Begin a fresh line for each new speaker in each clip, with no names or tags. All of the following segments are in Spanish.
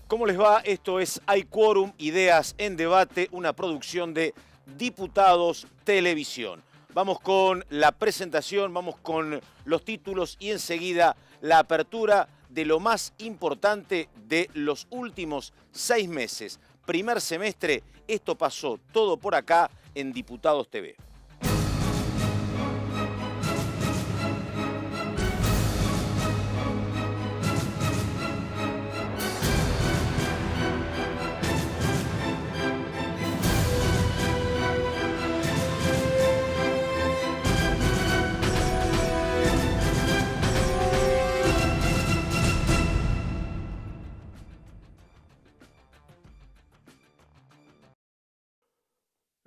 ¿Cómo les va? Esto es Hay Quórum, Ideas en Debate, una producción de Diputados Televisión. Vamos con la presentación, vamos con los títulos y enseguida la apertura de lo más importante de los últimos 6 meses. Primer semestre, esto pasó todo por acá en Diputados TV.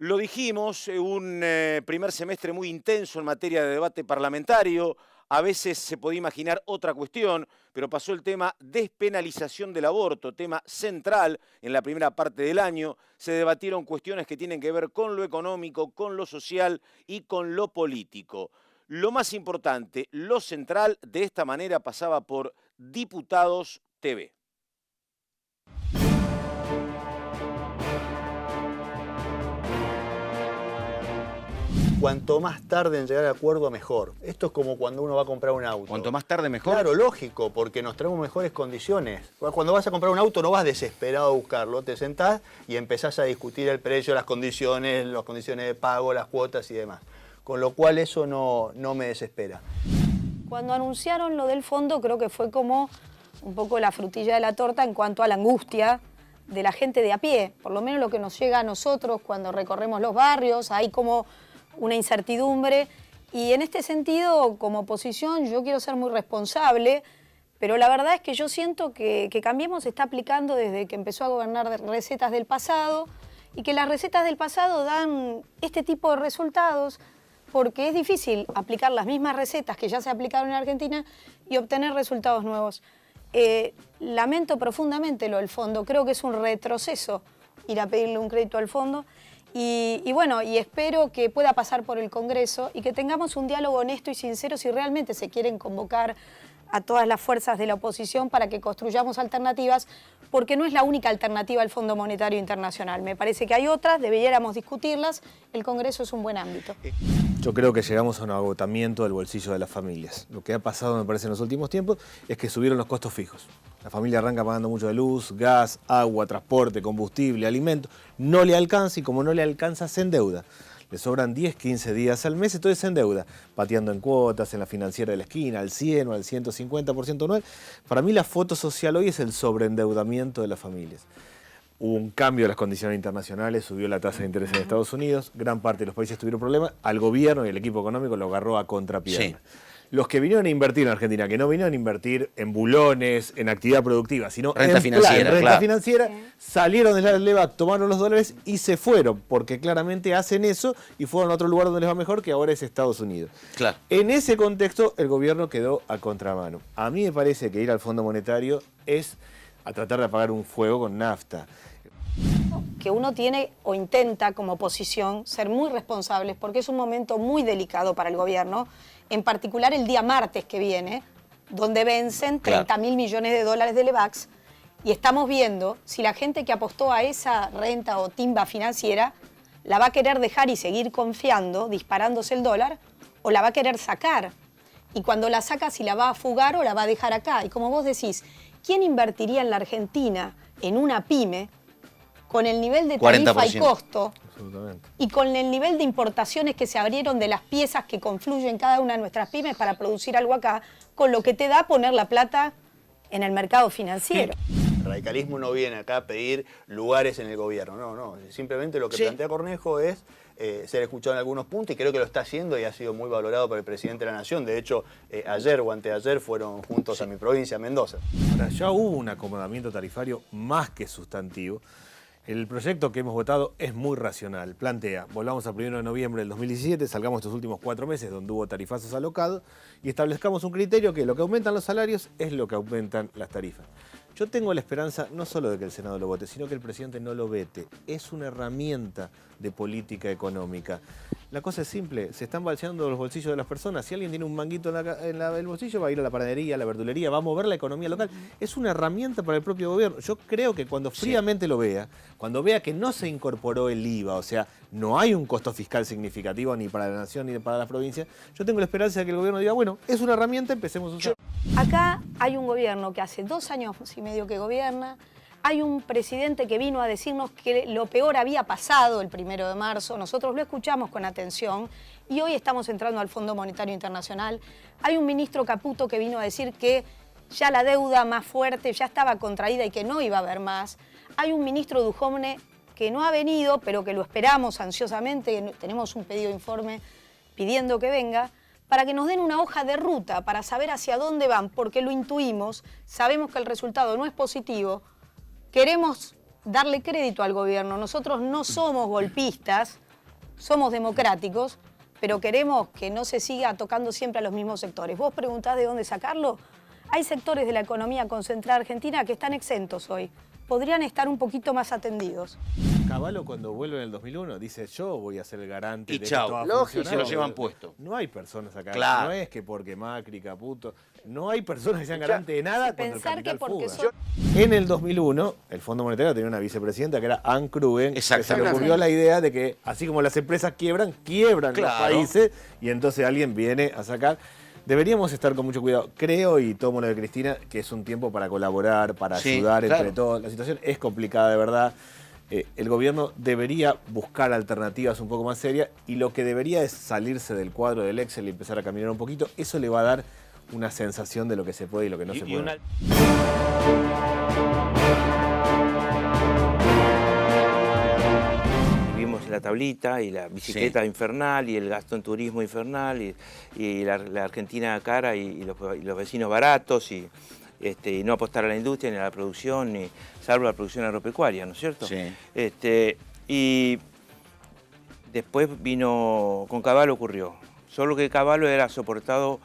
Lo dijimos, un primer semestre muy intenso en materia de debate parlamentario. A veces se podía imaginar otra cuestión, pero pasó el tema despenalización del aborto, tema central en la primera parte del año. Se debatieron cuestiones que tienen que ver con lo económico, con lo social y con lo político. Lo más importante, lo central, de esta manera pasaba por Diputados TV.
Cuanto más tarde en llegar al acuerdo, mejor. Esto es como cuando uno va a comprar un auto.
¿Cuanto más tarde mejor?
Claro, lógico, porque nos traemos mejores condiciones. Cuando vas a comprar un auto no vas desesperado a buscarlo, te sentás y empezás a discutir el precio, las condiciones de pago, las cuotas y demás. Con lo cual eso no me desespera.
Cuando anunciaron lo del fondo, creo que fue como un poco la frutilla de la torta en cuanto a la angustia de la gente de a pie. Por lo menos lo que nos llega a nosotros cuando recorremos los barrios, hay como una incertidumbre, y en este sentido, como oposición, yo quiero ser muy responsable, pero la verdad es que yo siento que Cambiemos se está aplicando desde que empezó a gobernar recetas del pasado, y que las recetas del pasado dan este tipo de resultados, porque es difícil aplicar las mismas recetas que ya se aplicaron en Argentina y obtener resultados nuevos. Lamento profundamente lo del fondo, creo que es un retroceso ir a pedirle un crédito al fondo. Y bueno, y espero que pueda pasar por el Congreso y que tengamos un diálogo honesto y sincero si realmente se quieren convocar a todas las fuerzas de la oposición para que construyamos alternativas, porque no es la única alternativa al Fondo Monetario Internacional. Me parece que hay otras, deberíamos discutirlas, el Congreso es un buen ámbito.
Yo creo que llegamos a un agotamiento del bolsillo de las familias. Lo que ha pasado, me parece, en los últimos tiempos es que subieron los costos fijos. La familia arranca pagando mucho de luz, gas, agua, transporte, combustible, alimento. No le alcanza y como no le alcanza, se endeuda. Le sobran 10, 15 días al mes, entonces se endeuda, pateando en cuotas, en la financiera de la esquina, al 100 o al 150% anual. Para mí la foto social hoy es el sobreendeudamiento de las familias. Hubo un cambio de las condiciones internacionales, subió la tasa de interés en Estados Unidos, gran parte de los países tuvieron problemas, al gobierno y el equipo económico lo agarró a contrapierna. Sí. Los que vinieron a invertir en Argentina, que no vinieron a invertir en bulones, en actividad productiva, sino
renta financiera,
renta financiera, salieron de la LEVAC, tomaron los dólares y se fueron, porque claramente hacen eso y fueron a otro lugar donde les va mejor, que ahora es Estados Unidos. Claro. En ese contexto, el gobierno quedó a contramano. A mí me parece que ir al Fondo Monetario es a tratar de apagar un fuego con nafta.
Que uno tiene o intenta como oposición ser muy responsables porque es un momento muy delicado para el gobierno, en particular el día martes que viene, donde vencen 30.000 millones de dólares de LEVAX, y estamos viendo si la gente que apostó a esa renta o timba financiera la va a querer dejar y seguir confiando, disparándose el dólar, o la va a querer sacar. Y cuando la saca, si la va a fugar o la va a dejar acá. Y como vos decís, ¿quién invertiría en la Argentina en una pyme con el nivel de tarifa 40%. Y costo, y con el nivel de importaciones que se abrieron de las piezas que confluyen cada una de nuestras pymes para producir algo acá, con lo que te da poner la plata en el mercado financiero?
El radicalismo no viene acá a pedir lugares en el gobierno, no. Simplemente lo que plantea Cornejo es ser escuchado en algunos puntos, y creo que lo está haciendo y ha sido muy valorado por el presidente de la Nación. De hecho, ayer o anteayer fueron juntos a mi provincia, Mendoza.
Ahora, ya hubo un acomodamiento tarifario más que sustantivo. El proyecto que hemos votado es muy racional. Plantea, volvamos al 1 de noviembre del 2017, salgamos estos últimos 4 meses donde hubo tarifazos alocados y establezcamos un criterio que lo que aumentan los salarios es lo que aumentan las tarifas. Yo tengo la esperanza no solo de que el Senado lo vote, sino que el presidente no lo vete. Es una herramienta de política económica. La cosa es simple, se están balseando los bolsillos de las personas. Si alguien tiene un manguito en el bolsillo, va a ir a la panadería, a la verdulería, va a mover la economía local. Es una herramienta para el propio gobierno. Yo creo que cuando fríamente lo vea, cuando vea que no se incorporó el IVA, o sea, no hay un costo fiscal significativo ni para la nación ni para las provincias, yo tengo la esperanza de que el gobierno diga, bueno, es una herramienta, empecemos a usar.
Acá hay un gobierno que hace 2 años y medio que gobierna, hay un presidente que vino a decirnos que lo peor había pasado el 1 de marzo, nosotros lo escuchamos con atención y hoy estamos entrando al Fondo Monetario Internacional. Hay un ministro Caputo que vino a decir que ya la deuda más fuerte ya estaba contraída y que no iba a haber más. Hay un ministro Dujovne que no ha venido, pero que lo esperamos ansiosamente, tenemos un pedido de informe pidiendo que venga, para que nos den una hoja de ruta, para saber hacia dónde van, porque lo intuimos, sabemos que el resultado no es positivo, queremos darle crédito al gobierno. Nosotros no somos golpistas, somos democráticos, pero queremos que no se siga tocando siempre a los mismos sectores. Vos preguntás de dónde sacarlo. Hay sectores de la economía concentrada argentina que están exentos hoy. Podrían estar un poquito más atendidos.
Cavallo cuando vuelve en el 2001 dice yo voy a ser el garante
Y
de
chau,
que todo va a
lógico,
funcionar.
se lo llevan puesto.
No hay personas acá,
Claro.
no es que porque Macri, Caputo, no hay personas que sean garantes de nada cuando el
Pensar que
capital
porque
fuga.
son...
En el 2001 el Fondo Monetario tenía una vicepresidenta que era Anne Kruguen, que se le
Exactamente.
ocurrió la idea de que así como las empresas quiebran
Claro.
los países y entonces alguien viene a sacar. Deberíamos estar con mucho cuidado. Creo, y tomo lo de Cristina, que es un tiempo para colaborar, para
Sí,
ayudar
claro.
entre todos. La situación es complicada, de verdad. El gobierno debería buscar alternativas un poco más serias y lo que debería es salirse del cuadro del Excel y empezar a caminar un poquito. Eso le va a dar una sensación de lo que se puede y lo que no se puede.
Vivimos en la tablita y la bicicleta infernal y el gasto en turismo infernal y la Argentina cara y los vecinos baratos y no apostar a la industria ni a la producción, ni salvo la producción agropecuaria, ¿no es cierto?
Sí.
Y después vino, con Cavallo ocurrió, solo que Cavallo era soportado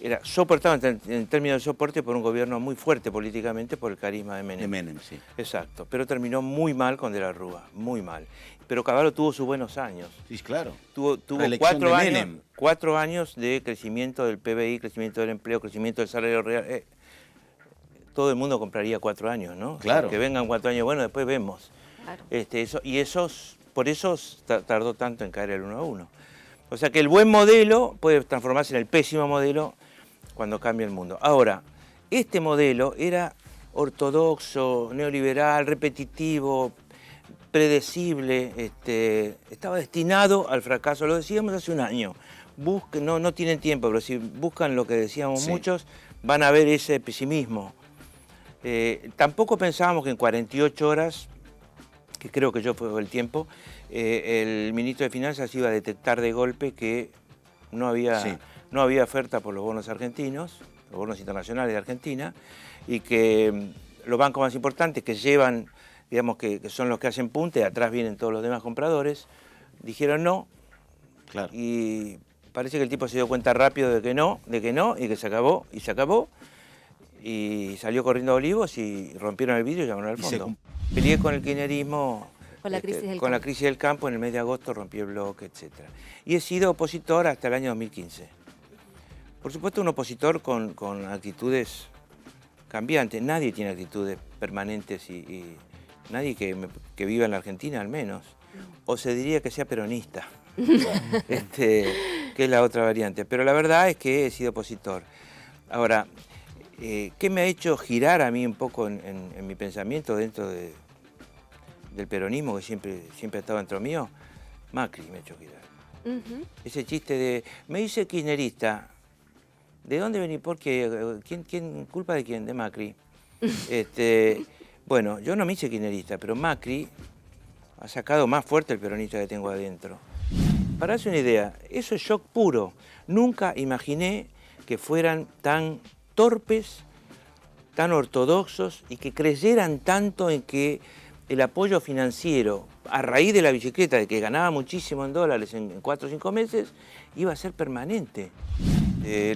en términos de soporte por un gobierno muy fuerte políticamente por el carisma de Menem.
De Menem, sí.
Exacto, pero terminó muy mal con De la Rúa, muy mal. Pero Cavallo tuvo sus buenos años.
Sí, claro.
Tuvo
Reelección de
4 años de crecimiento del PBI, crecimiento del empleo, crecimiento del salario real. Todo el mundo compraría 4 años, ¿no?
Claro.
Que vengan 4 años, bueno, después vemos.
Claro.
Por eso tardó tanto en caer el 1 a 1. O sea que el buen modelo puede transformarse en el pésimo modelo cuando cambia el mundo. Ahora, este modelo era ortodoxo, neoliberal, repetitivo, predecible, estaba destinado al fracaso. Lo decíamos hace un año. No tienen tiempo, pero si buscan lo que decíamos muchos, van a ver ese pesimismo. Tampoco pensábamos que en 48 horas, que creo que yo fue el tiempo, el ministro de Finanzas iba a detectar de golpe que no había oferta por los bonos argentinos, los bonos internacionales de Argentina, y que los bancos más importantes que llevan, digamos que son los que hacen punta, y atrás vienen todos los demás compradores, dijeron no,
Claro.
y parece que el tipo se dio cuenta rápido de que no, y que se acabó, y salió corriendo a Olivos y rompieron el vidrio y llamaron al fondo. Peleé con el kirchnerismo.
Con la crisis del
Con la
campo.
crisis del campo, en el mes de agosto rompí el bloque, etc. Y he sido opositor hasta el año 2015. Por supuesto, un opositor con actitudes cambiantes. Nadie tiene actitudes permanentes y nadie que viva en la Argentina, al menos. O se diría que sea peronista, que es la otra variante. Pero la verdad es que he sido opositor. Ahora, ¿qué me ha hecho girar a mí un poco en mi pensamiento dentro del peronismo, que siempre ha estado dentro mío? Macri me ha hecho girar. Ese chiste de, me hice kirchnerista, ¿de dónde vení? ¿Por qué? ¿Quién culpa de quién? De Macri. Bueno, yo no me hice kirchnerista, pero Macri ha sacado más fuerte el peronista que tengo adentro. Para darse una idea, eso es shock puro. Nunca imaginé que fueran tan torpes, tan ortodoxos y que creyeran tanto en que el apoyo financiero a raíz de la bicicleta, de que ganaba muchísimo en dólares en 4 o 5 meses, iba a ser permanente.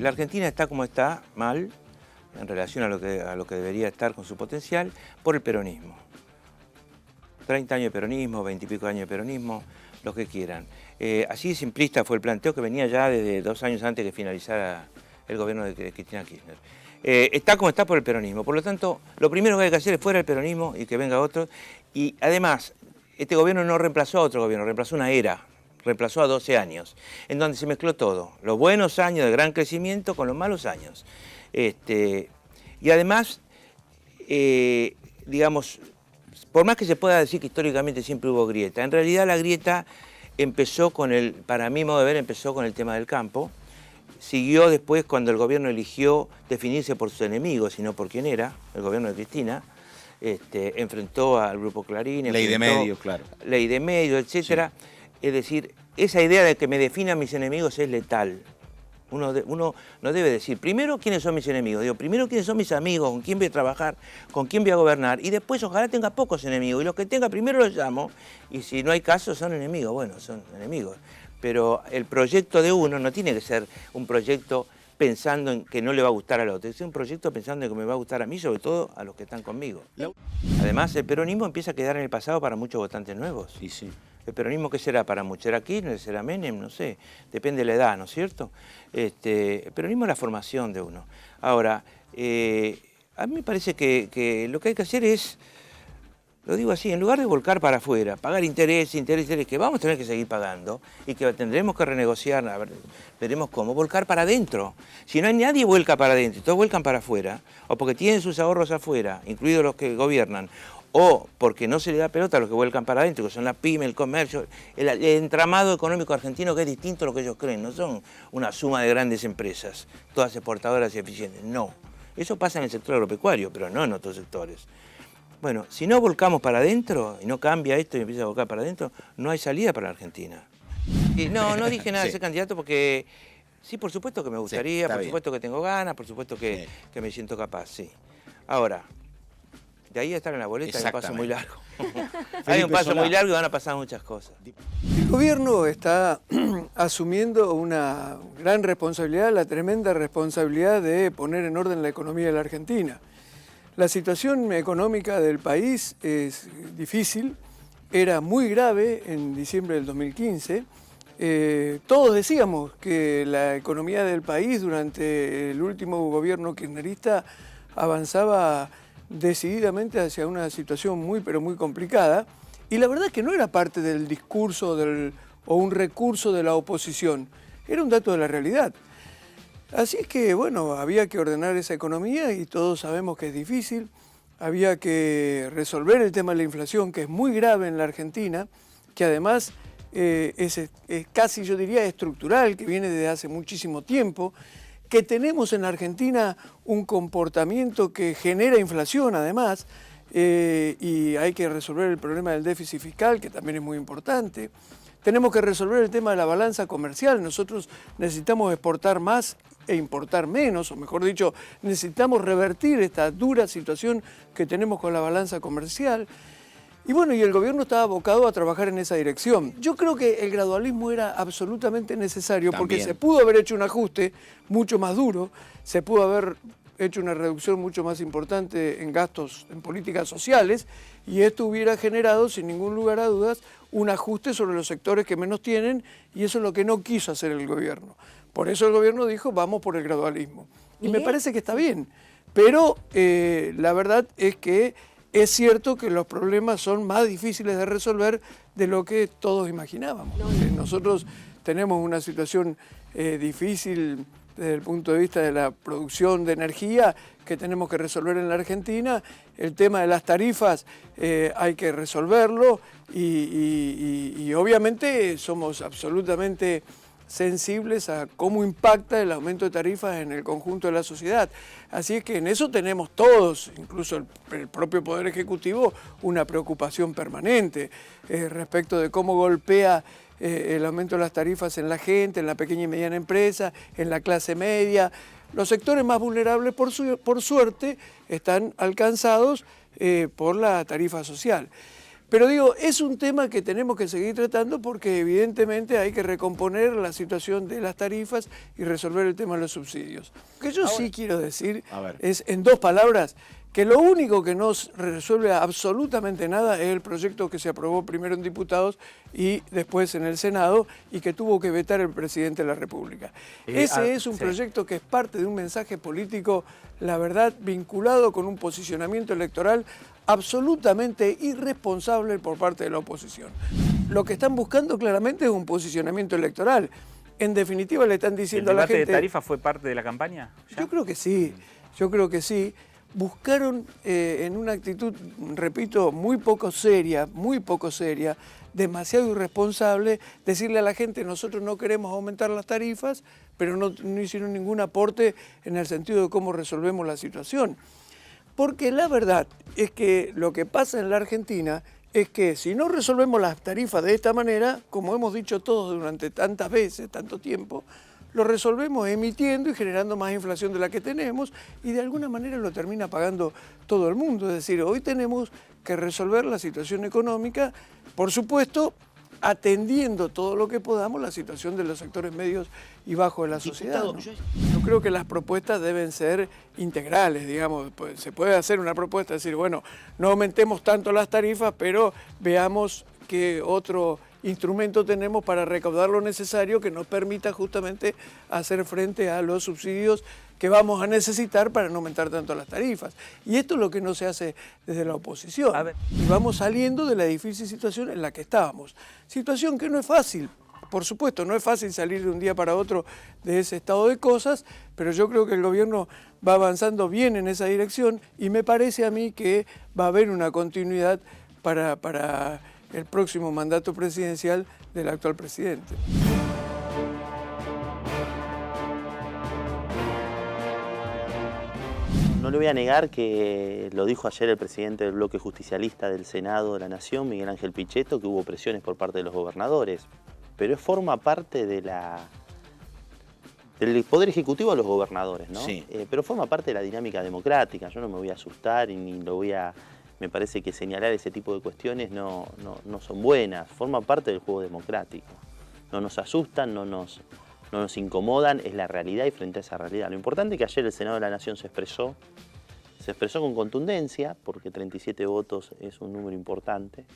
La Argentina está como está, mal, en relación a lo que debería estar con su potencial, por el peronismo. 30 años de peronismo, 20 y pico años de peronismo, lo que quieran. Así de simplista fue el planteo que venía ya desde 2 años antes que finalizara el gobierno de Cristina Kirchner. Está como está por el peronismo, por lo tanto, lo primero que hay que hacer es fuera el peronismo y que venga otro. Y además, este gobierno no reemplazó a otro gobierno, reemplazó una era, reemplazó a 12 años, en donde se mezcló todo, los buenos años de gran crecimiento con los malos años. Y además, digamos, por más que se pueda decir que históricamente siempre hubo grieta, en realidad la grieta empezó para mi modo de ver, empezó con el tema del campo, siguió después cuando el gobierno eligió definirse por sus enemigos y no por quién era, el gobierno de Cristina, enfrentó al Grupo Clarín,
Ley de medios, claro.
Ley de medios, etcétera. Sí. Es decir, esa idea de que me definan mis enemigos es letal. Uno no debe decir, primero, ¿quiénes son mis enemigos? Digo, primero, ¿quiénes son mis amigos? ¿Con quién voy a trabajar? ¿Con quién voy a gobernar? Y después, ojalá tenga pocos enemigos. Y los que tenga, primero los llamo. Y si no hay caso, son enemigos. Bueno, son enemigos. Pero el proyecto de uno no tiene que ser un proyecto pensando en que no le va a gustar al otro. Es un proyecto pensando en que me va a gustar a mí, sobre todo a los que están conmigo. Además, el peronismo empieza a quedar en el pasado para muchos votantes nuevos.
Sí, sí.
¿El peronismo qué será para muchos? ¿Será Kirchner? ¿Será Menem? No sé. Depende de la edad, ¿no es cierto? El peronismo es la formación de uno. Ahora, a mí me parece que lo que hay que hacer es, lo digo así, en lugar de volcar para afuera, pagar interés, que vamos a tener que seguir pagando y que tendremos que renegociar, a ver, veremos cómo, volcar para adentro. Si no hay nadie vuelca para adentro, todos vuelcan para afuera, o porque tienen sus ahorros afuera, incluidos los que gobiernan, o porque no se le da pelota a los que vuelcan para adentro, que son las pymes, el comercio, el entramado económico argentino, que es distinto a lo que ellos creen, no son una suma de grandes empresas, todas exportadoras y eficientes, no. Eso pasa en el sector agropecuario, pero no en otros sectores. Bueno, si no volcamos para adentro y no cambia esto y empieza a volcar para adentro, no hay salida para la Argentina. Y no dije nada de ser candidato porque sí, por supuesto que me gustaría, por supuesto que tengo ganas, por supuesto que me siento capaz, sí. Ahora, de ahí a estar en la boleta hay un paso muy largo. Hay un paso muy largo y van a pasar muchas cosas.
El gobierno está asumiendo una gran responsabilidad, la tremenda responsabilidad de poner en orden la economía de la Argentina. La situación económica del país es difícil, era muy grave en diciembre del 2015. Todos decíamos que la economía del país durante el último gobierno kirchnerista avanzaba decididamente hacia una situación muy pero muy complicada, y la verdad es que no era parte del discurso o un recurso de la oposición, era un dato de la realidad. Así es que, bueno, había que ordenar esa economía y todos sabemos que es difícil, había que resolver el tema de la inflación, que es muy grave en la Argentina, que además es casi, yo diría, estructural, que viene desde hace muchísimo tiempo, que tenemos en la Argentina un comportamiento que genera inflación además, y hay que resolver el problema del déficit fiscal, que también es muy importante. Tenemos que resolver el tema de la balanza comercial. Nosotros necesitamos exportar más e importar menos, o mejor dicho, necesitamos revertir esta dura situación que tenemos con la balanza comercial. Y bueno, y el gobierno estaba abocado a trabajar en esa dirección. Yo creo que el gradualismo era absolutamente necesario porque se pudo haber hecho un ajuste mucho más duro, se pudo haber hecho una reducción mucho más importante en gastos en políticas sociales, y esto hubiera generado, sin ningún lugar a dudas, un ajuste sobre los sectores que menos tienen, y eso es lo que no quiso hacer el gobierno. Por eso el gobierno dijo, vamos por el gradualismo. Y me parece que está bien, pero la verdad es que es cierto que los problemas son más difíciles de resolver de lo que todos imaginábamos. Nosotros tenemos una situación difícil desde el punto de vista de la producción de energía que tenemos que resolver en la Argentina. El tema de las tarifas hay que resolverlo y obviamente somos absolutamente sensibles a cómo impacta el aumento de tarifas en el conjunto de la sociedad. Así es que en eso tenemos todos, incluso el propio Poder Ejecutivo, una preocupación permanente respecto de cómo golpea el aumento de las tarifas en la gente, en la pequeña y mediana empresa, en la clase media. Los sectores más vulnerables, por suerte, están alcanzados por la tarifa social. Pero digo, es un tema que tenemos que seguir tratando porque evidentemente hay que recomponer la situación de las tarifas y resolver el tema de los subsidios. Lo que yo sí quiero decir es, en 2 palabras, que lo único que no resuelve absolutamente nada es el proyecto que se aprobó primero en diputados y después en el Senado y que tuvo que vetar el presidente de la República. Ese es un proyecto que es parte de un mensaje político, la verdad, vinculado con un posicionamiento electoral absolutamente irresponsable por parte de la oposición. Lo que están buscando claramente es un posicionamiento electoral. En definitiva le están diciendo a la gente...
¿El debate de tarifa fue parte de la campaña? ¿Ya?
Yo creo que sí, Buscaron en una actitud, repito, muy poco seria, demasiado irresponsable, decirle a la gente, nosotros no queremos aumentar las tarifas, pero no hicieron ningún aporte en el sentido de cómo resolvemos la situación. Porque la verdad es que lo que pasa en la Argentina es que si no resolvemos las tarifas de esta manera, como hemos dicho todos durante tantas veces, tanto tiempo, lo resolvemos emitiendo y generando más inflación de la que tenemos y de alguna manera lo termina pagando todo el mundo. Es decir, hoy tenemos que resolver la situación económica, por supuesto, atendiendo todo lo que podamos la situación de los sectores medios y bajos de la sociedad, ¿no? Yo creo que las propuestas deben ser integrales, digamos. Pues, se puede hacer una propuesta, decir, bueno, no aumentemos tanto las tarifas, pero veamos qué otro instrumento tenemos para recaudar lo necesario que nos permita justamente hacer frente a los subsidios que vamos a necesitar para no aumentar tanto las tarifas. Y esto es lo que no se hace desde la oposición. Y vamos saliendo de la difícil situación en la que estábamos. Situación que no es fácil. Por supuesto, no es fácil salir de un día para otro de ese estado de cosas, pero yo creo que el gobierno va avanzando bien en esa dirección y me parece a mí que va a haber una continuidad para el próximo mandato presidencial del actual presidente.
No le voy a negar que lo dijo ayer el presidente del bloque justicialista del Senado de la Nación, Miguel Ángel Pichetto, que hubo presiones por parte de los gobernadores, pero forma parte del Poder Ejecutivo a los gobernadores, ¿no?
Sí.
Pero forma parte de la dinámica democrática. Yo no me voy a asustar y ni lo voy a... Me parece que señalar ese tipo de cuestiones no son buenas, forma parte del juego democrático. No nos asustan, no nos incomodan, es la realidad y frente a esa realidad. Lo importante es que ayer el Senado de la Nación se expresó con contundencia, porque 37 votos es un número importante,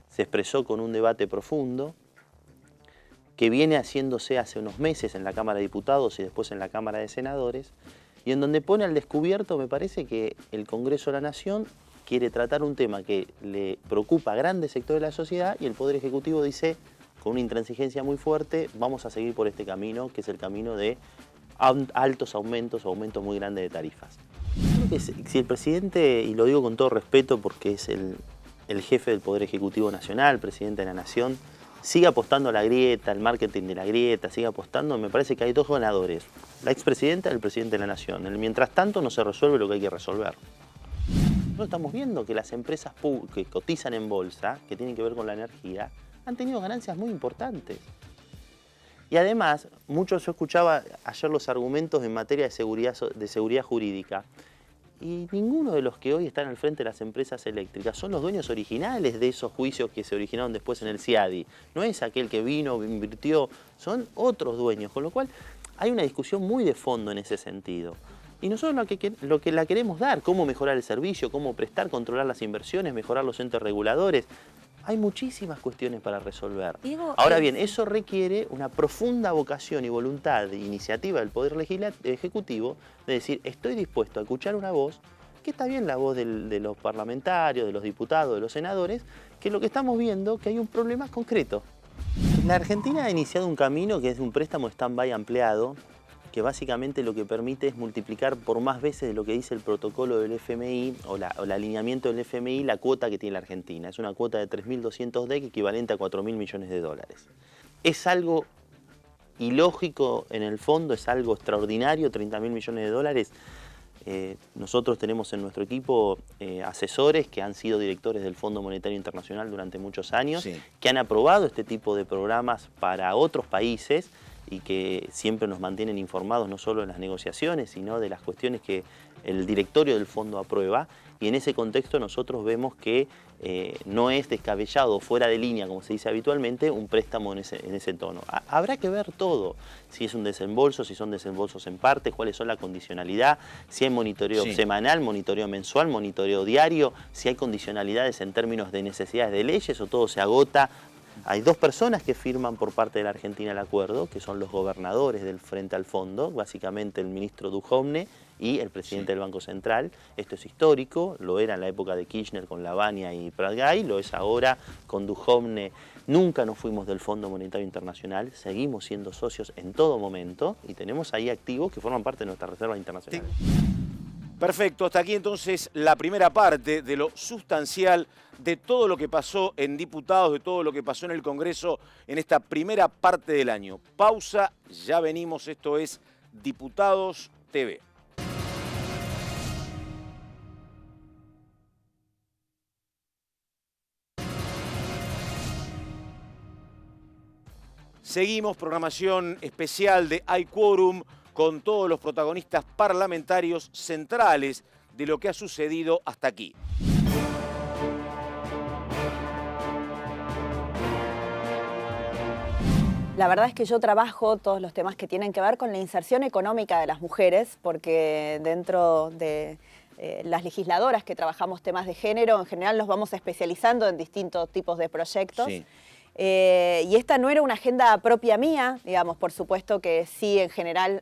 se expresó con un debate profundo, que viene haciéndose hace unos meses en la Cámara de Diputados y después en la Cámara de Senadores, y en donde pone al descubierto, me parece, que el Congreso de la Nación quiere tratar un tema que le preocupa a grandes sectores de la sociedad y el Poder Ejecutivo dice, con una intransigencia muy fuerte, vamos a seguir por este camino, que es el camino de altos aumentos muy grandes de tarifas. Creo que si el presidente, y lo digo con todo respeto porque es el jefe del Poder Ejecutivo Nacional, presidente de la Nación, sigue apostando a la grieta, al marketing de la grieta, sigue apostando, me parece que hay 2 ganadores, la expresidenta y el presidente de la Nación. Mientras tanto no se resuelve lo que hay que resolver. Nosotros estamos viendo que las empresas que cotizan en bolsa, que tienen que ver con la energía, han tenido ganancias muy importantes. Y además, yo escuchaba ayer los argumentos en materia de seguridad jurídica, y ninguno de los que hoy están al frente de las empresas eléctricas son los dueños originales de esos juicios que se originaron después en el CIADI. No es aquel que vino, invirtió, son otros dueños, con lo cual hay una discusión muy de fondo en ese sentido. Y nosotros lo que la queremos dar, cómo mejorar el servicio, cómo prestar, controlar las inversiones, mejorar los entes reguladores. Hay muchísimas cuestiones para resolver. Ahora bien, eso requiere una profunda vocación y voluntad de iniciativa del Poder Ejecutivo de decir, estoy dispuesto a escuchar una voz, que está bien la voz de los parlamentarios, de los diputados, de los senadores, que lo que estamos viendo que hay un problema concreto. La Argentina ha iniciado un camino que es un préstamo stand-by ampliado, que básicamente lo que permite es multiplicar por más veces de lo que dice el protocolo del FMI o el alineamiento del FMI la cuota que tiene la Argentina. Es una cuota de 3.200 DEC equivalente a 4.000 millones de dólares. Es algo ilógico en el fondo, es algo extraordinario, 30.000 millones de dólares. Nosotros tenemos en nuestro equipo asesores que han sido directores del Fondo Monetario Internacional durante muchos años, que han aprobado este tipo de programas para otros países y que siempre nos mantienen informados no solo en las negociaciones, sino de las cuestiones que el directorio del fondo aprueba. Y en ese contexto nosotros vemos que no es descabellado, fuera de línea, como se dice habitualmente, un préstamo en ese tono. Habrá que ver todo, si es un desembolso, si son desembolsos en parte, cuáles son la condicionalidad, si hay monitoreo semanal, monitoreo mensual, monitoreo diario, si hay condicionalidades en términos de necesidades de leyes o todo se agota. Hay dos personas que firman por parte de la Argentina el acuerdo, que son los gobernadores del Frente al Fondo, básicamente el ministro Duhovne y el presidente del Banco Central. Esto es histórico, lo era en la época de Kirchner con Lavagna y Pratgay, lo es ahora con Duhovne. Nunca nos fuimos del Fondo Monetario Internacional, seguimos siendo socios en todo momento y tenemos ahí activos que forman parte de nuestra reserva internacional.
Perfecto, hasta aquí entonces la primera parte de lo sustancial de todo lo que pasó en diputados, de todo lo que pasó en el Congreso en esta primera parte del año. Pausa, ya venimos, esto es Diputados TV. Seguimos, programación especial de Hay Quórum con todos los protagonistas parlamentarios centrales de lo que ha sucedido hasta aquí.
La verdad es que yo trabajo todos los temas que tienen que ver con la inserción económica de las mujeres, porque dentro de las legisladoras que trabajamos temas de género, en general nos vamos especializando en distintos tipos de proyectos. Sí. Y esta no era una agenda propia mía, digamos, por supuesto que sí, en general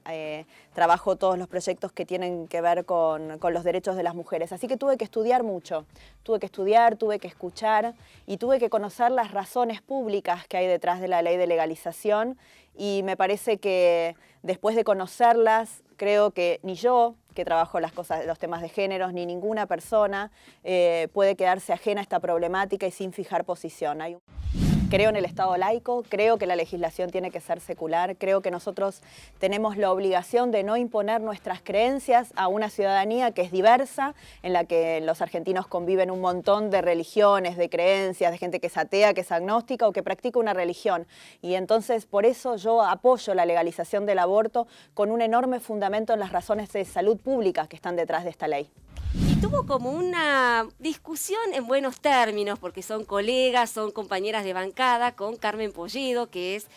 trabajo todos los proyectos que tienen que ver con los derechos de las mujeres. Así que tuve que estudiar mucho, tuve que estudiar, tuve que escuchar y tuve que conocer las razones públicas que hay detrás de la ley de legalización y me parece que después de conocerlas, creo que ni yo, que trabajo los temas de géneros, ni ninguna persona puede quedarse ajena a esta problemática y sin fijar posición. Creo en el Estado laico, creo que la legislación tiene que ser secular, creo que nosotros tenemos la obligación de no imponer nuestras creencias a una ciudadanía que es diversa, en la que los argentinos conviven un montón de religiones, de creencias, de gente que es atea, que es agnóstica o que practica una religión. Y entonces por eso yo apoyo la legalización del aborto con un enorme fundamento en las razones de salud pública que están detrás de esta ley.
Y tuvo como una discusión en buenos términos, porque son colegas, son compañeras de bancada, con Carmen Polledo, que es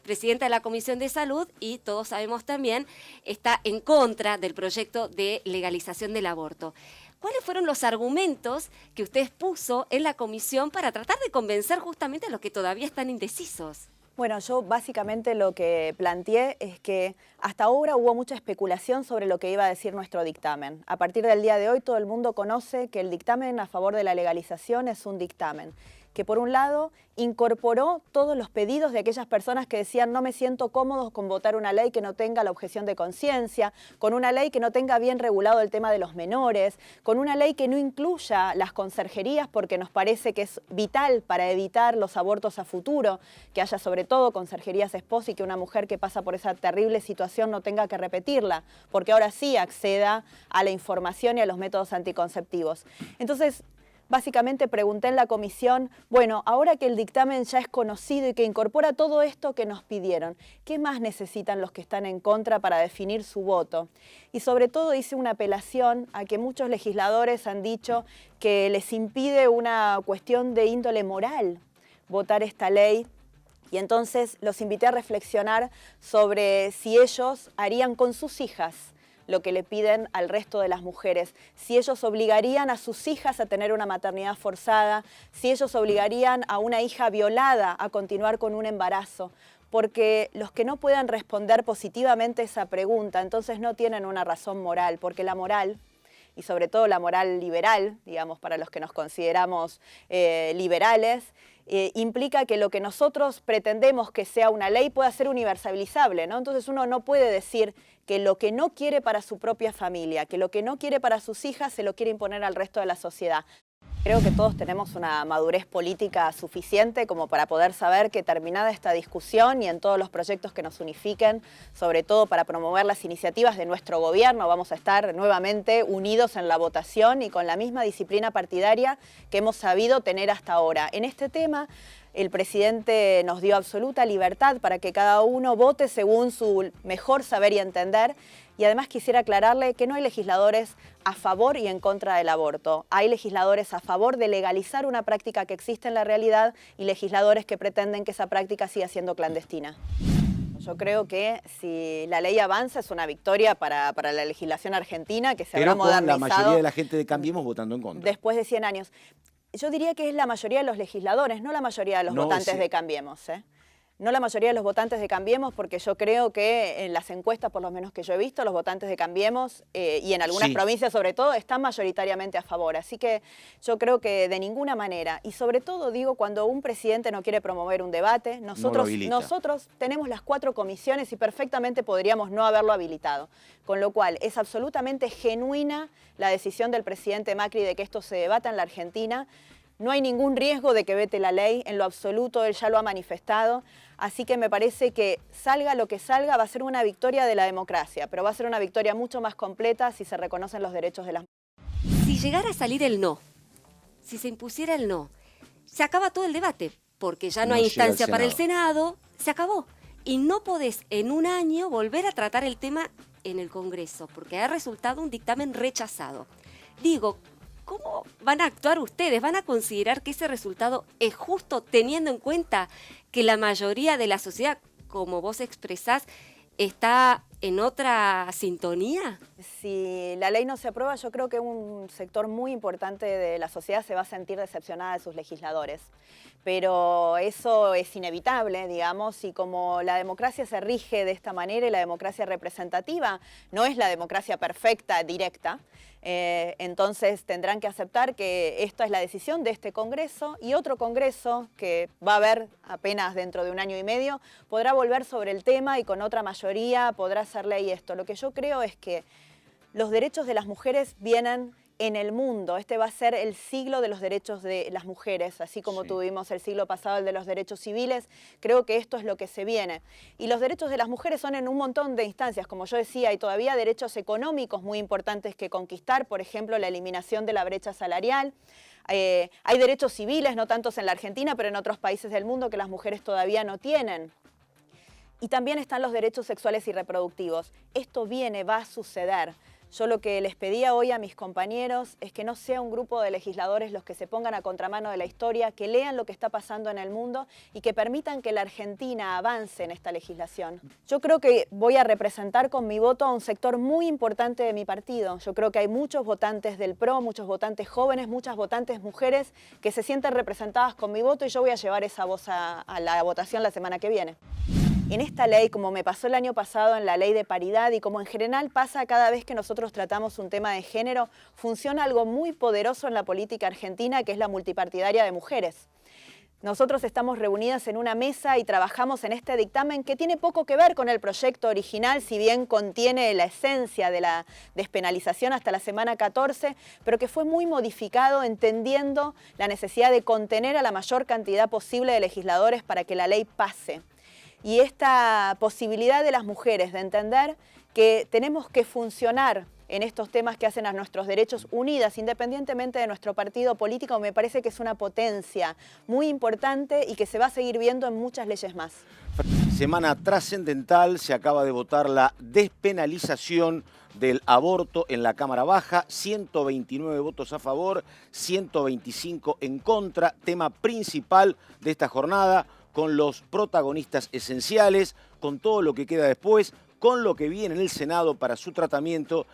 presidenta de la Comisión de Salud y todos sabemos también está en contra del proyecto de legalización del aborto. ¿Cuáles fueron los argumentos que usted expuso en la comisión para tratar de convencer justamente a los que todavía están indecisos?
Bueno, yo básicamente lo que planteé es que hasta ahora hubo mucha especulación sobre lo que iba a decir nuestro dictamen. A partir del día de hoy todo el mundo conoce que el dictamen a favor de la legalización es un dictamen que por un lado incorporó todos los pedidos de aquellas personas que decían no me siento cómodos con votar una ley que no tenga la objeción de conciencia, con una ley que no tenga bien regulado el tema de los menores, con una ley que no incluya las conserjerías porque nos parece que es vital para evitar los abortos a futuro, que haya sobre todo conserjerías esposa y que una mujer que pasa por esa terrible situación no tenga que repetirla, porque ahora sí acceda a la información y a los métodos anticonceptivos. Entonces, básicamente pregunté en la comisión, bueno, ahora que el dictamen ya es conocido y que incorpora todo esto que nos pidieron, ¿qué más necesitan los que están en contra para definir su voto? Y sobre todo hice una apelación a que muchos legisladores han dicho que les impide una cuestión de índole moral votar esta ley. Y entonces los invité a reflexionar sobre si ellos harían con sus hijas lo que le piden al resto de las mujeres, si ellos obligarían a sus hijas a tener una maternidad forzada, si ellos obligarían a una hija violada a continuar con un embarazo, porque los que no puedan responder positivamente esa pregunta, entonces no tienen una razón moral, porque la moral, y sobre todo la moral liberal, digamos, para los que nos consideramos liberales, implica que lo que nosotros pretendemos que sea una ley pueda ser universalizable, ¿no? Entonces uno no puede decir que lo que no quiere para su propia familia, que lo que no quiere para sus hijas se lo quiere imponer al resto de la sociedad. Creo que todos tenemos una madurez política suficiente como para poder saber que terminada esta discusión y en todos los proyectos que nos unifiquen, sobre todo para promover las iniciativas de nuestro gobierno, vamos a estar nuevamente unidos en la votación y con la misma disciplina partidaria que hemos sabido tener hasta ahora. En este tema, El presidente nos dio absoluta libertad para que cada uno vote según su mejor saber y entender. Y además quisiera aclararle que no hay legisladores a favor y en contra del aborto. Hay legisladores a favor de legalizar una práctica que existe en la realidad y legisladores que pretenden que esa práctica siga siendo clandestina. Yo creo que si la ley avanza es una victoria para la legislación argentina, que se habrá modernizado.
Pero con la mayoría de la gente de Cambiemos votando en contra.
Después de 100 años. Yo diría que es la mayoría de los legisladores, no la mayoría de los votantes de Cambiemos, ¿eh? No la mayoría de los votantes de Cambiemos, porque yo creo que en las encuestas, por lo menos que yo he visto, los votantes de Cambiemos, y en algunas provincias sobre todo, están mayoritariamente a favor. Así que yo creo que de ninguna manera, y sobre todo digo, cuando un presidente no quiere promover un debate, nosotros tenemos las 4 comisiones y perfectamente podríamos no haberlo habilitado. Con lo cual es absolutamente genuina la decisión del presidente Macri de que esto se debata en la Argentina. No hay ningún riesgo de que vete la ley, en lo absoluto, él ya lo ha manifestado. Así que me parece que salga lo que salga, va a ser una victoria de la democracia, pero va a ser una victoria mucho más completa si se reconocen los derechos de las mujeres.
Si llegara a salir el no, si se impusiera el no, se acaba todo el debate, porque ya no hay instancia para el Senado, se acabó. Y no podés en un año volver a tratar el tema en el Congreso, porque ha resultado un dictamen rechazado. Digo, ¿cómo van a actuar ustedes? ¿Van a considerar que ese resultado es justo teniendo en cuenta que la mayoría de la sociedad, como vos expresás, está en otra sintonía?
Si la ley no se aprueba, yo creo que un sector muy importante de la sociedad se va a sentir decepcionada de sus legisladores. Pero eso es inevitable, digamos, y como la democracia se rige de esta manera y la democracia representativa no es la democracia perfecta, directa, entonces tendrán que aceptar que esta es la decisión de este Congreso y otro Congreso que va a haber apenas dentro de un año y medio podrá volver sobre el tema y con otra mayoría podrá hacer ley esto. Lo que yo creo es que los derechos de las mujeres vienen en el mundo. Este va a ser el siglo de los derechos de las mujeres, así como tuvimos el siglo pasado el de los derechos civiles. Creo que esto es lo que se viene. Y los derechos de las mujeres son en un montón de instancias. Como yo decía, hay todavía derechos económicos muy importantes que conquistar, por ejemplo, la eliminación de la brecha salarial. Hay derechos civiles, no tantos en la Argentina, pero en otros países del mundo que las mujeres todavía no tienen. Y también están los derechos sexuales y reproductivos. Esto va a suceder. Yo lo que les pedía hoy a mis compañeros es que no sea un grupo de legisladores los que se pongan a contramano de la historia, que lean lo que está pasando en el mundo y que permitan que la Argentina avance en esta legislación. Yo creo que voy a representar con mi voto a un sector muy importante de mi partido. Yo creo que hay muchos votantes del PRO, muchos votantes jóvenes, muchas votantes mujeres que se sienten representadas con mi voto y yo voy a llevar esa voz a la votación la semana que viene. En esta ley, como me pasó el año pasado en la ley de paridad y como en general pasa cada vez que nosotros tratamos un tema de género, funciona algo muy poderoso en la política argentina, que es la multipartidaria de mujeres. Nosotros estamos reunidas en una mesa y trabajamos en este dictamen que tiene poco que ver con el proyecto original, si bien contiene la esencia de la despenalización hasta la semana 14, pero que fue muy modificado entendiendo la necesidad de contener a la mayor cantidad posible de legisladores para que la ley pase. Y esta posibilidad de las mujeres de entender que tenemos que funcionar en estos temas que hacen a nuestros derechos unidas, independientemente de nuestro partido político, me parece que es una potencia muy importante y que se va a seguir viendo en muchas leyes más.
Semana trascendental, se acaba de votar la despenalización del aborto en la Cámara Baja, 129 votos a favor, 125 en contra, tema principal de esta jornada, con los protagonistas esenciales, con todo lo que queda después, con lo que viene en el Senado para su tratamiento.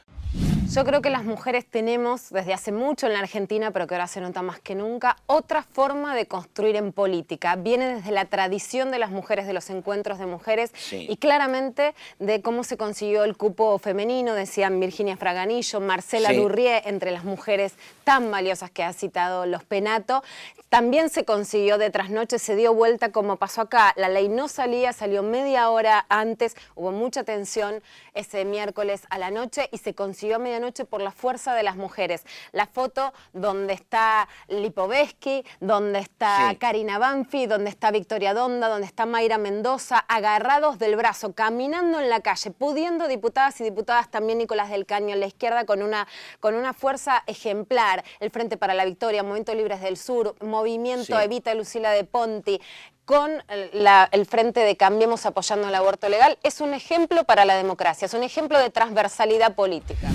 Yo creo que las mujeres tenemos, desde hace mucho en la Argentina, pero que ahora se nota más que nunca, otra forma de construir en política. Viene desde la tradición de las mujeres, de los encuentros de mujeres, y claramente de cómo se consiguió el cupo femenino, decían Virginia Fraganillo, Marcela Durrié, entre las mujeres tan valiosas que ha citado Los Penato. También se consiguió de trasnoche, se dio vuelta como pasó acá. La ley no salía, salió media hora antes, hubo mucha tensión ese miércoles a la noche y se consiguió a medianoche noche por la fuerza de las mujeres. La foto donde está Lipovetsky, donde está Karina Banfi, donde está Victoria Donda, donde está Mayra Mendoza, agarrados del brazo, caminando en la calle, pudiendo diputadas y diputadas, también Nicolás del Caño en la izquierda con una fuerza ejemplar, el Frente para la Victoria, Movimiento Libres del Sur, Movimiento Evita Lucila de Ponti, con el Frente de Cambiemos apoyando el aborto legal, es un ejemplo para la democracia, es un ejemplo de transversalidad política.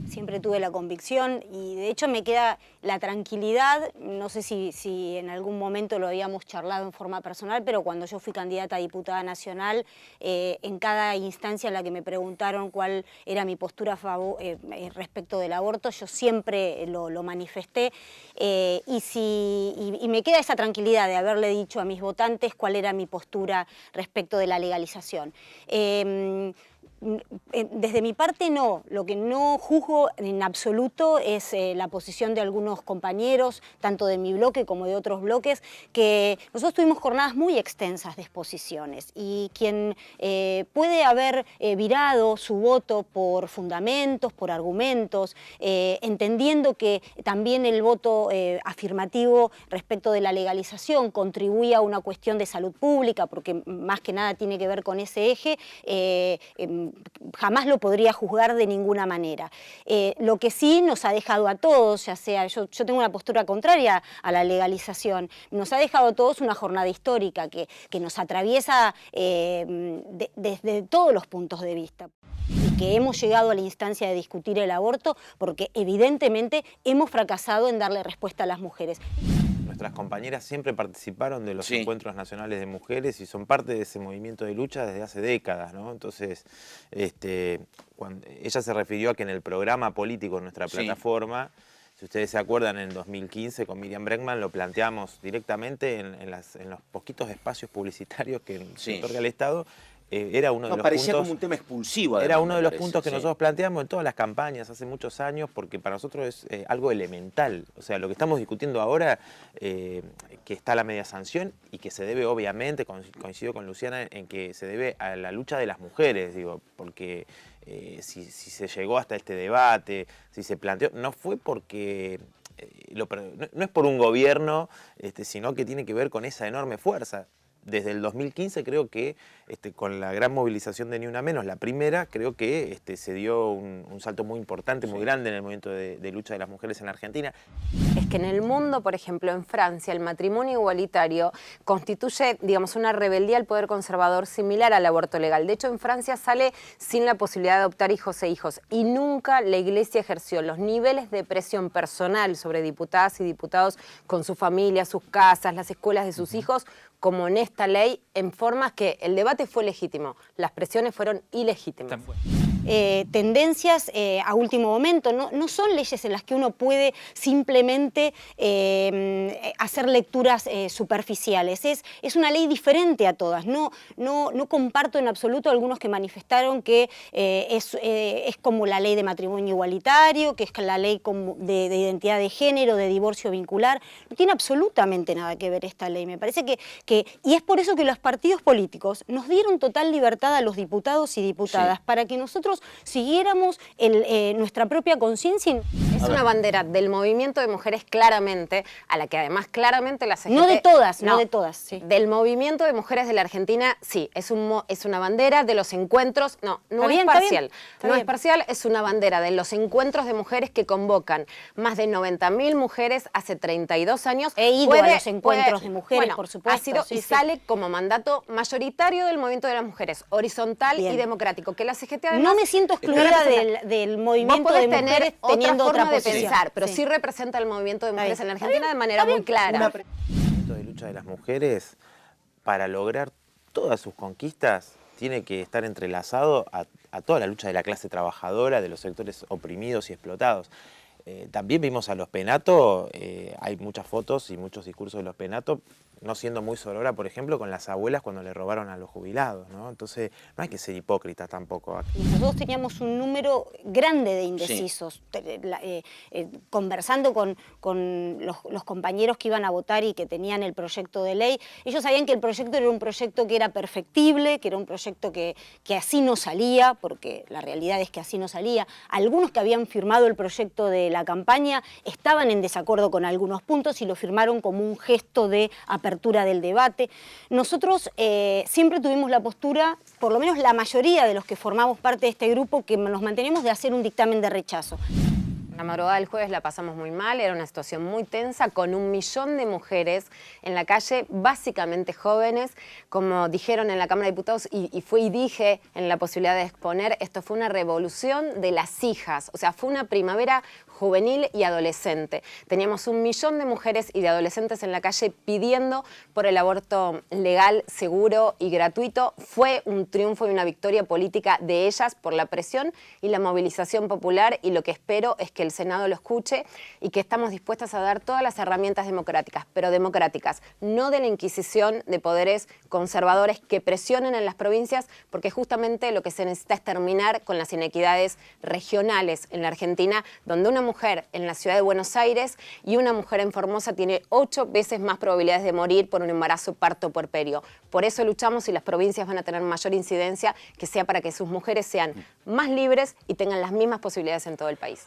Siempre tuve la convicción y de hecho me queda la tranquilidad, no sé si en algún momento lo habíamos charlado en forma personal, pero cuando yo fui candidata a diputada nacional, en cada instancia en la que me preguntaron cuál era mi postura respecto del aborto, yo siempre lo manifesté y me queda esa tranquilidad de haberle dicho a mis votantes cuál era mi postura respecto de la legalización. Desde mi parte no, lo que no juzgo en absoluto es la posición de algunos compañeros, tanto de mi bloque como de otros bloques, que nosotros tuvimos jornadas muy extensas de exposiciones y quien puede haber virado su voto por fundamentos, por argumentos, entendiendo que también el voto afirmativo respecto de la legalización contribuye a una cuestión de salud pública, porque más que nada tiene que ver con ese eje, jamás lo podría juzgar de ninguna manera. Lo que sí nos ha dejado a todos, ya sea, yo tengo una postura contraria a la legalización, nos ha dejado a todos una jornada histórica que nos atraviesa desde todos los puntos de vista. Y que hemos llegado a la instancia de discutir el aborto porque evidentemente hemos fracasado en darle respuesta a las mujeres.
Nuestras compañeras siempre participaron de los encuentros nacionales de mujeres y son parte de ese movimiento de lucha desde hace décadas, ¿no? Entonces, cuando ella se refirió a que en el programa político de nuestra plataforma, si ustedes se acuerdan, en 2015 con Miriam Bregman lo planteamos directamente en los poquitos espacios publicitarios que se otorga el Estado. Era uno de los
parecía
puntos,
como un tema expulsivo.
Era uno de los puntos que nosotros planteamos en todas las campañas hace muchos años, porque para nosotros es algo elemental. O sea, lo que estamos discutiendo ahora, que está la media sanción y que se debe, obviamente, coincido con Luciana, en que se debe a la lucha de las mujeres, digo, porque si se llegó hasta este debate, si se planteó, no fue porque... no es por un gobierno, sino que tiene que ver con esa enorme fuerza. Desde el 2015 creo que con la gran movilización de Ni Una Menos, la primera, creo que se dio un salto muy importante, muy grande en el movimiento de lucha de las mujeres en la Argentina.
Es que en el mundo, por ejemplo, en Francia, el matrimonio igualitario constituye, digamos, una rebeldía al poder conservador similar al aborto legal. De hecho, en Francia sale sin la posibilidad de adoptar hijos e hijos y nunca la Iglesia ejerció los niveles de presión personal sobre diputadas y diputados con su familia, sus casas, las escuelas de sus hijos, como en esta ley, en formas que el debate fue legítimo, las presiones fueron ilegítimas.
Tendencias a último momento, no son leyes en las que uno puede simplemente hacer lecturas superficiales, es una ley diferente a todas, no comparto en absoluto algunos que manifestaron que es como la ley de matrimonio igualitario, que es la ley de identidad de género, de divorcio vincular, no tiene absolutamente nada que ver esta ley, me parece y es por eso que los partidos políticos nos dieron total libertad a los diputados y diputadas para que nosotros siguiéramos nuestra propia conciencia.
Es una bandera del movimiento de mujeres claramente, a la que además claramente la CGT...
No de todas, no de todas, sí.
Del movimiento de mujeres de la Argentina, sí, es una bandera de los encuentros, no es parcial. No es parcial, es una bandera de los encuentros de mujeres que convocan más de 90.000 mujeres hace 32 años.
He ido a los encuentros de mujeres, por supuesto.
Ha sido, sale como mandato mayoritario del movimiento de las mujeres, horizontal y democrático, que la CGT además...
No me siento excluida del movimiento de mujeres teniendo otra
forma de pensar, pero sí representa el movimiento de mujeres en la Argentina de manera muy clara.
El movimiento de lucha de las mujeres, para lograr todas sus conquistas, tiene que estar entrelazado a toda la lucha de la clase trabajadora, de los sectores oprimidos y explotados. También vimos a los Penato, hay muchas fotos y muchos discursos de los Penato no siendo muy sorora, por ejemplo, con las abuelas cuando le robaron a los jubilados, ¿no? Entonces, no hay que ser hipócritas tampoco.
Nosotros teníamos un número grande de indecisos, conversando con los compañeros que iban a votar y que tenían el proyecto de ley. Ellos sabían que el proyecto era un proyecto que era perfectible, que era un proyecto que así no salía, porque la realidad es que así no salía. Algunos que habían firmado el proyecto de la campaña estaban en desacuerdo con algunos puntos y lo firmaron como un gesto de apertura del debate. Nosotros siempre tuvimos la postura, por lo menos la mayoría de los que formamos parte de este grupo, que nos mantenemos de hacer un dictamen de rechazo.
La madrugada del jueves la pasamos muy mal, era una situación muy tensa, con 1 millón de mujeres en la calle, básicamente jóvenes, como dijeron en la Cámara de Diputados, y dije en la posibilidad de exponer, esto fue una revolución de las hijas, o sea, fue una primavera juvenil y adolescente. Teníamos 1 millón de mujeres y de adolescentes en la calle pidiendo por el aborto legal, seguro y gratuito. Fue un triunfo y una victoria política de ellas por la presión y la movilización popular, y lo que espero es que el Senado lo escuche y que estamos dispuestas a dar todas las herramientas democráticas, pero democráticas, no de la inquisición de poderes conservadores que presionen en las provincias, porque justamente lo que se necesita es terminar con las inequidades regionales en la Argentina, donde una mujer en la ciudad de Buenos Aires y una mujer en Formosa tiene 8 veces más probabilidades de morir por un embarazo parto puerperio. Por eso luchamos, y las provincias van a tener mayor incidencia, que sea para que sus mujeres sean más libres y tengan las mismas posibilidades en todo el país.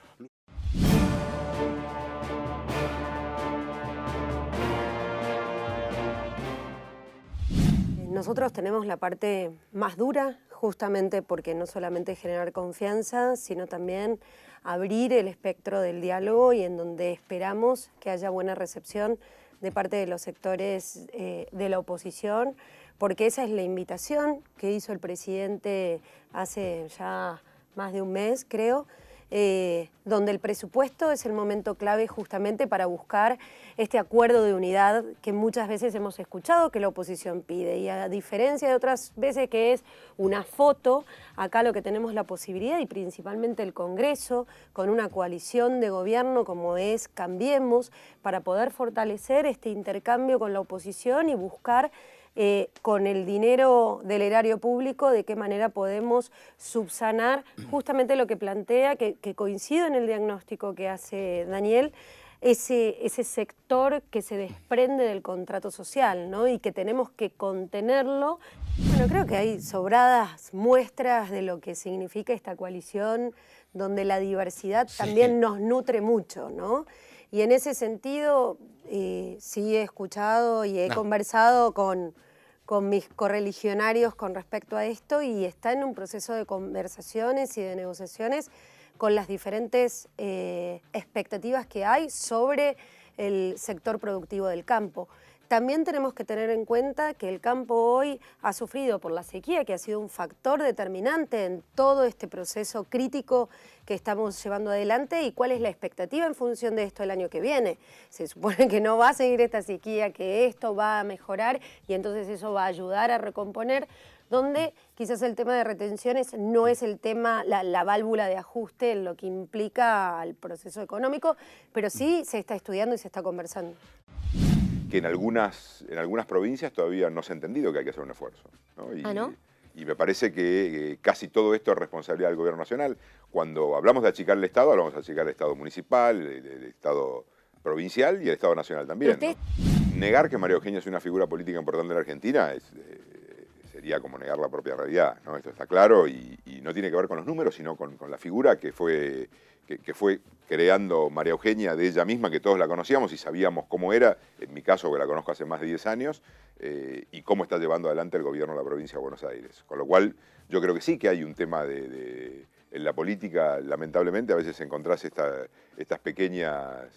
Nosotros tenemos la parte más dura, justamente porque no solamente generar confianza, sino también abrir el espectro del diálogo, y en donde esperamos que haya buena recepción de parte de los sectores de la oposición, porque esa es la invitación que hizo el presidente hace ya más de un mes, creo, donde el presupuesto es el momento clave justamente para buscar este acuerdo de unidad que muchas veces hemos escuchado que la oposición pide, y a diferencia de otras veces que es una foto, acá lo que tenemos la posibilidad, y principalmente el Congreso, con una coalición de gobierno como es Cambiemos, para poder fortalecer este intercambio con la oposición y buscar con el dinero del erario público de qué manera podemos subsanar justamente lo que plantea, que coincido en el diagnóstico que hace Daniel, ese sector que se desprende del contrato social, ¿no? Y que tenemos que contenerlo. Bueno, creo que hay sobradas muestras de lo que significa esta coalición, donde la diversidad también nos nutre mucho, ¿no? Y en ese sentido, sí he escuchado y he conversado con mis correligionarios con respecto a esto, y está en un proceso de conversaciones y de negociaciones con las diferentes expectativas que hay sobre el sector productivo del campo. También tenemos que tener en cuenta que el campo hoy ha sufrido por la sequía, que ha sido un factor determinante en todo este proceso crítico que estamos llevando adelante, y cuál es la expectativa en función de esto el año que viene. Se supone que no va a seguir esta sequía, que esto va a mejorar, y entonces eso va a ayudar a recomponer, donde quizás el tema de retenciones no es el tema, la válvula de ajuste en lo que implica al proceso económico, pero sí se está estudiando y se está conversando.
Que en algunas provincias todavía no se ha entendido que hay que hacer un esfuerzo, ¿no? Y me parece que casi todo esto es responsabilidad del gobierno nacional. Cuando hablamos de achicar el Estado, hablamos de achicar el Estado municipal, el Estado provincial y el Estado nacional también, ¿no? Negar que María Eugenia es una figura política importante en la Argentina sería como negar la propia realidad, ¿no? Esto está claro, y no tiene que ver con los números, sino con la figura que fue creando María Eugenia de ella misma, que todos la conocíamos y sabíamos cómo era, en mi caso, que la conozco hace más de 10 años, y cómo está llevando adelante el gobierno de la provincia de Buenos Aires. Con lo cual, yo creo que sí que hay un tema en la política, lamentablemente, a veces encontrás estas pequeñas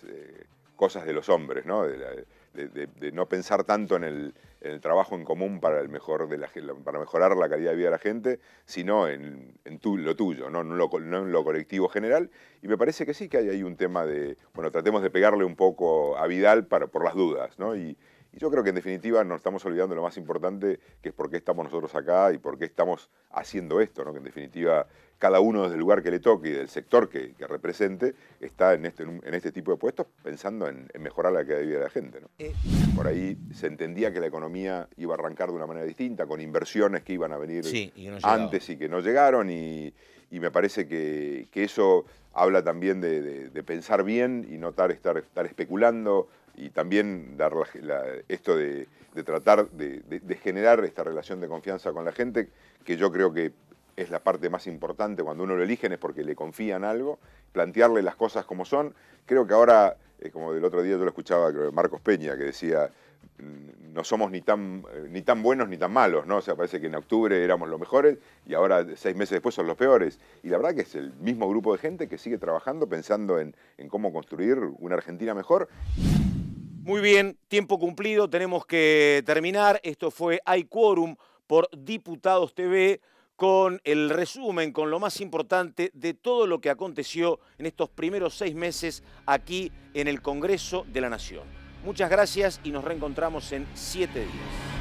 cosas de los hombres, ¿no? De no pensar tanto en el trabajo en común para mejorar la calidad de vida de la gente, sino en lo tuyo, no en lo colectivo general. Y me parece que sí que hay ahí un tema de, bueno, tratemos de pegarle un poco a Vidal por las dudas, ¿no? Y Y yo creo que en definitiva nos estamos olvidando lo más importante, que es por qué estamos nosotros acá y por qué estamos haciendo esto, ¿no? Que en definitiva cada uno desde el lugar que le toque y del sector que represente está en este tipo de puestos pensando en mejorar la calidad de vida de la gente, ¿no? Por ahí se entendía que la economía iba a arrancar de una manera distinta, con inversiones que iban a venir antes y que no llegaron, y me parece que eso habla también de pensar bien y no estar especulando, y también dar esto de tratar de generar esta relación de confianza con la gente, que yo creo que es la parte más importante. Cuando uno lo eligen es porque le confían algo, plantearle las cosas como son. Creo que ahora, como del otro día yo lo escuchaba, creo, Marcos Peña, que decía, no somos ni tan buenos ni tan malos, ¿no? O sea, parece que en octubre éramos los mejores y ahora 6 meses después son los peores. Y la verdad que es el mismo grupo de gente que sigue trabajando, pensando en cómo construir una Argentina mejor.
Muy bien, tiempo cumplido, tenemos que terminar. Esto fue Hay Quórum por Diputados TV, con el resumen, con lo más importante de todo lo que aconteció en estos primeros 6 meses aquí en el Congreso de la Nación. Muchas gracias y nos reencontramos en 7 días.